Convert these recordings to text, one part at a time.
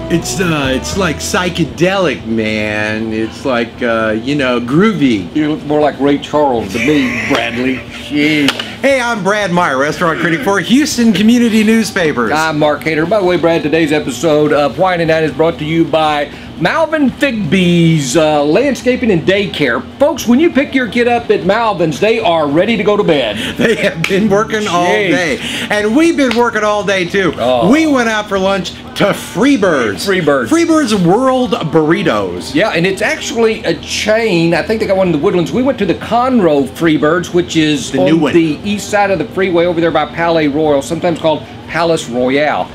It's like psychedelic, man. It's like, you know, groovy. You look more like Ray Charles to me, Bradley. Jeez. Hey, I'm Brad Meyer, restaurant critic for Houston Community Newspapers. I'm Mark Hayter. By the way, Brad, today's episode of Wine and Dine is brought to you by Malvin Figbee's Landscaping and Daycare. Folks, when you pick your kid up at Malvin's, they are ready to go to bed. They have been working all day. And we've been working all day, too. Oh. We went out for lunch to Freebirds. Freebirds World Burritos. Yeah, and it's actually a chain. I think they got one in the Woodlands. We went to the Conroe Freebirds, which is the on new one. The east side of the freeway over there by Palais Royal, sometimes called Palace Royale.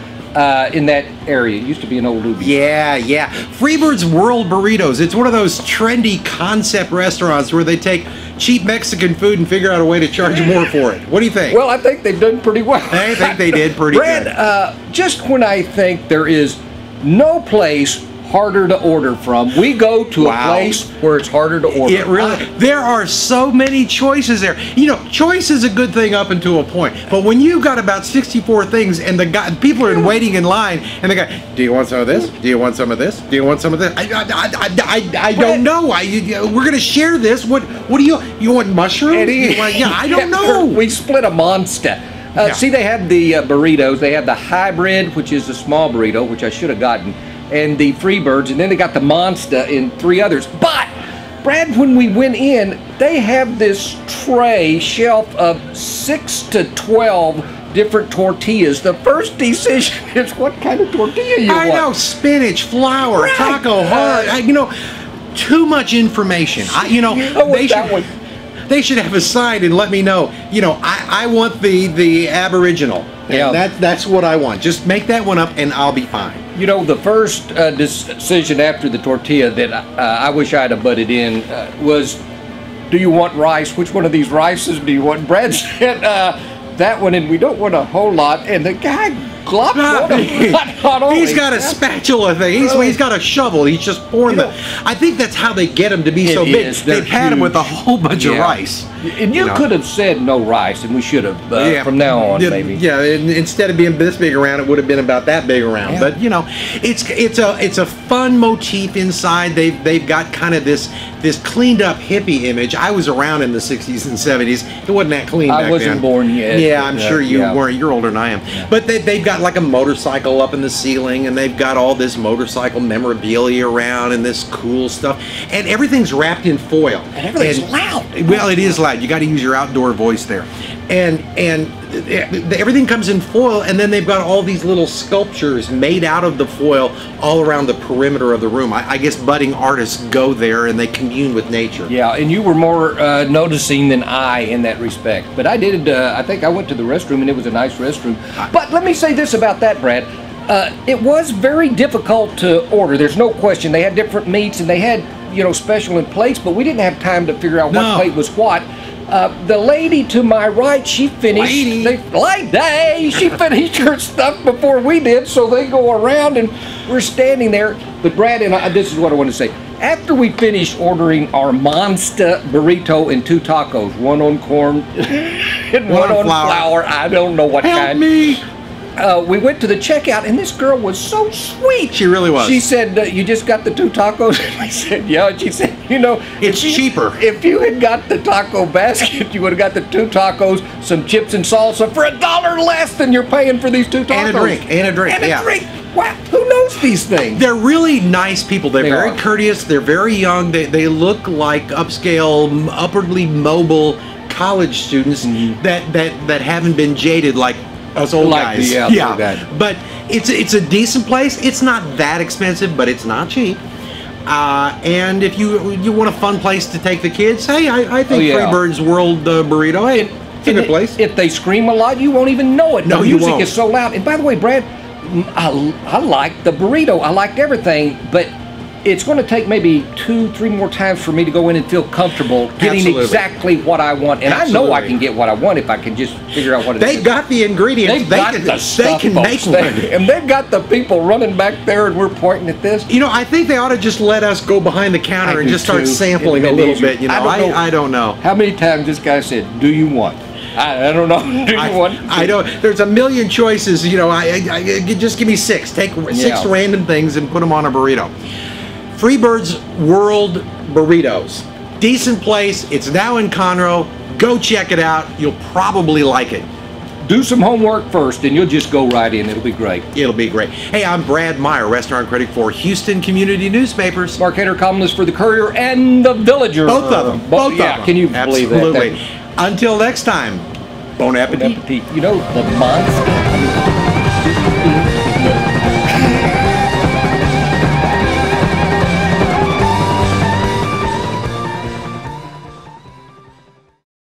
In that area. It used to be an old Luby. Yeah. Freebirds World Burritos. It's one of those trendy concept restaurants where they take cheap Mexican food and figure out a way to charge more for it. What do you think? Well, I think they've done pretty well. I think they did pretty good. Brad, just when I think there is no place harder to order from, we go to a place where it's harder to order. It really, there are so many choices there. You know, choice is a good thing up until a point, but when you've got about 64 things and people are waiting in line and they go, do you want some of this? Do you want some of this? Do you want some of this? I don't know. We're gonna share this. What do you want mushrooms? I don't know. We split a monster. See, they have the burritos. They have the hybrid, which is a small burrito, which I should have gotten, and the Freebirds, and then they got the Monster and 3 others. But, Brad, when we went in, they have this tray shelf of 6 to 12 different tortillas. The first decision is what kind of tortilla you want. I know, spinach, flour, taco heart. You know, too much information. They should have a sign and let me know. You know, I want the Aboriginal. Yeah, that's what I want. Just make that one up, and I'll be fine. You know, the first decision after the tortilla that I wish I'd have butted in was, do you want rice? Which one of these rices do you want? Brad said that one, and we don't want a whole lot. And the guy glopped on. He's got a spatula thing. He's got a shovel. He's just pouring them. I think that's how they get them to be so big. They've had them with a whole bunch of rice. And you could have said no rice, and we should have from now on, maybe. Yeah, instead of being this big around, it would have been about that big around. Yeah. But you know, it's a fun motif inside. They've got kind of this cleaned up hippie image. I was around in the 60s and 70s. It wasn't that clean back then. I wasn't born yet. Yeah, I'm sure you weren't. You're older than I am. Yeah. But they've got like a motorcycle up in the ceiling, and they've got all this motorcycle memorabilia around and this cool stuff, and everything's wrapped in foil. And everything's loud. Well, it is loud. You got to use your outdoor voice there, and everything comes in foil, and then they've got all these little sculptures made out of the foil all around the perimeter of the room. I guess budding artists go there and they commune with nature. Yeah, and you were more noticing than I in that respect. But I did. I think I went to the restroom, and it was a nice restroom. But let me say this about that, Brad. It was very difficult to order. There's no question. They had different meats, and they had, you know, special in plates, but we didn't have time to figure out what plate was what. The lady to my right, she finished. She finished her stuff before we did, so they go around, and we're standing there. But Brad and I, this is what I want to say. After we finished ordering our Monster burrito and 2 tacos, one on corn and one on flour, I don't know what kind. Help me! We went to the checkout, and this girl was so sweet. She really was. She said, you just got the 2 tacos? And I said, yeah. And she said, you know, it's cheaper. If you had got the taco basket, you would have got the 2 tacos, some chips and salsa for $1 less than you're paying for these 2 tacos. And a drink. Wow, who knows these things? They're really nice people. They're very courteous. They're very young. They look like upscale, upwardly mobile college students that haven't been jaded like us old guys. But it's a decent place. It's not that expensive, but it's not cheap. And if you want a fun place to take the kids, hey, I think Freebirds World Burrito, hey, it's a good place. If they scream a lot, you won't even know it. No, the you music won't. is so loud. And by the way, Brad, I liked the burrito. I liked everything, but it's going to take maybe 2-3 more times for me to go in and feel comfortable getting exactly what I want. And I know I can get what I want if I can just figure out what it is. They've got the ingredients. They've got the stuff, they can make one. And they've got the people running back there, and we're pointing at this. You know, I think they ought to just let us go behind the counter and just start sampling a little bit. You know, I don't know. How many times this guy said, do you want? I don't know. Do you want? I don't. There's a million choices. You know, I just give me six. Take six random things and put them on a burrito. Freebirds World Burritos. Decent place. It's now in Conroe. Go check it out. You'll probably like it. Do some homework first, and you'll just go right in. It'll be great. It'll be great. Hey, I'm Brad Meyer, restaurant critic for Houston Community Newspapers. Mark Hayter, columnist for the Courier and the Villager. Both of them. Both of them. Can you believe that? Absolutely. Until next time, bon appetit. Bon appetit. You know, the monster.